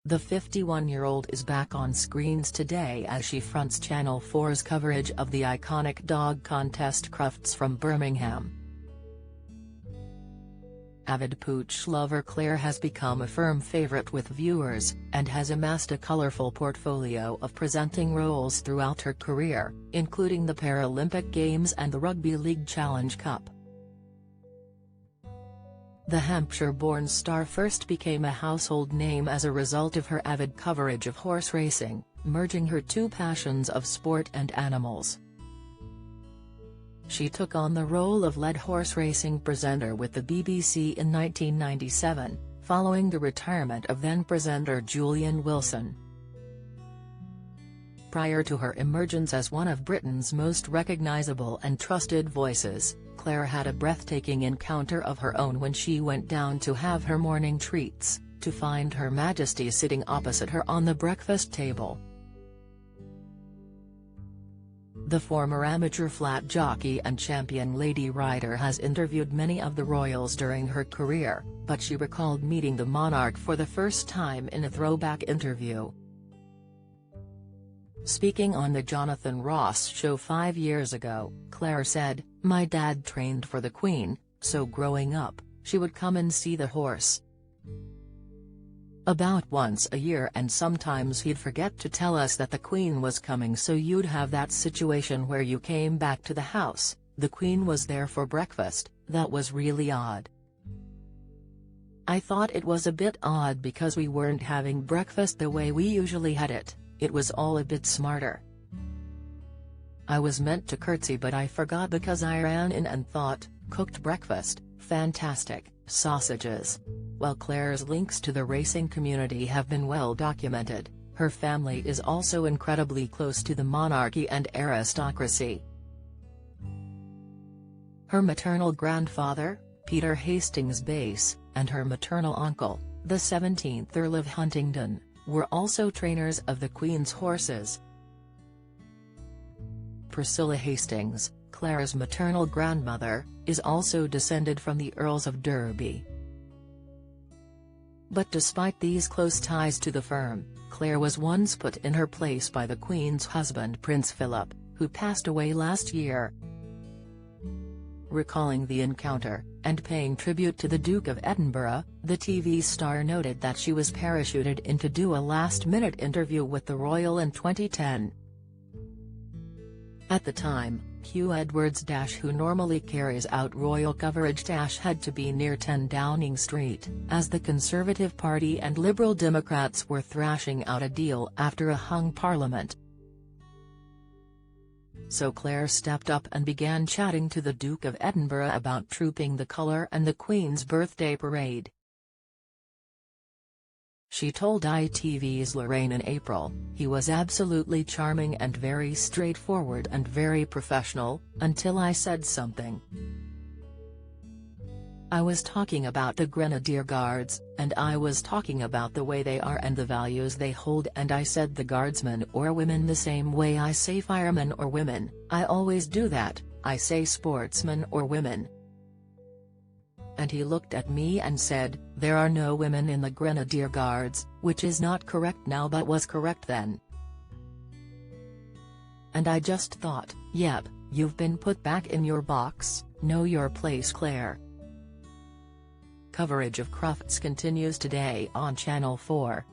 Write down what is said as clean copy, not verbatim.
The 51-year-old is back on screens today as she fronts Channel 4's coverage of the iconic dog contest Crufts from Birmingham. Avid pooch lover Clare has become a firm favourite with viewers, and has amassed a colourful portfolio of presenting roles throughout her career, including the Paralympic Games and the Rugby League Challenge Cup. The Hampshire-born star first became a household name as a result of her avid coverage of horse racing, merging her two passions of sport and animals. She took on the role of lead horse racing presenter with the BBC in 1997, following the retirement of then-presenter Julian Wilson. Prior to her emergence as one of Britain's most recognisable and trusted voices, Clare had a breathtaking encounter of her own when she went down to have her morning treats, to find Her Majesty sitting opposite her on the breakfast table. The former amateur flat jockey and champion lady rider has interviewed many of the royals during her career, but she recalled meeting the monarch for the first time in a throwback interview. Speaking on the Jonathan Ross show 5 years ago, Clare said, "My dad trained for the Queen, so growing up, she would come and see the horse about once a year, and sometimes he'd forget to tell us that the Queen was coming, so you'd have that situation where you came back to the house, the Queen was there for breakfast. That was really odd. I thought it was a bit odd because we weren't having breakfast the way we usually had it. It was all a bit smarter. I was meant to curtsy but I forgot because I ran in and thought, cooked breakfast, fantastic, sausages." While Clare's links to the racing community have been well documented, her family is also incredibly close to the monarchy and aristocracy. Her maternal grandfather, Peter Hastings Bass, and her maternal uncle, the 17th Earl of Huntingdon, were also trainers of the Queen's horses. Priscilla Hastings, Clare's maternal grandmother, is also descended from the Earls of Derby. But despite these close ties to the firm, Clare was once put in her place by the Queen's husband Prince Philip, who passed away last year. Recalling the encounter, and paying tribute to the Duke of Edinburgh, the TV star noted that she was parachuted in to do a last-minute interview with the royal in 2010. At the time, Hugh Edwards, who normally carries out royal coverage, had to be near 10 Downing Street, as the Conservative Party and Liberal Democrats were thrashing out a deal after a hung parliament. So Clare stepped up and began chatting to the Duke of Edinburgh about trooping the colour and the Queen's birthday parade. She told ITV's Lorraine in April, "He was absolutely charming and very straightforward and very professional, until I said something. I was talking about the Grenadier Guards, and I was talking about the way they are and the values they hold, and I said the guardsmen or women the same way I say firemen or women. I always do that, I say sportsmen or women. And he looked at me and said, there are no women in the Grenadier Guards, which is not correct now but was correct then. And I just thought, yep, you've been put back in your box, know your place, Clare." Coverage of Crufts continues today on Channel 4.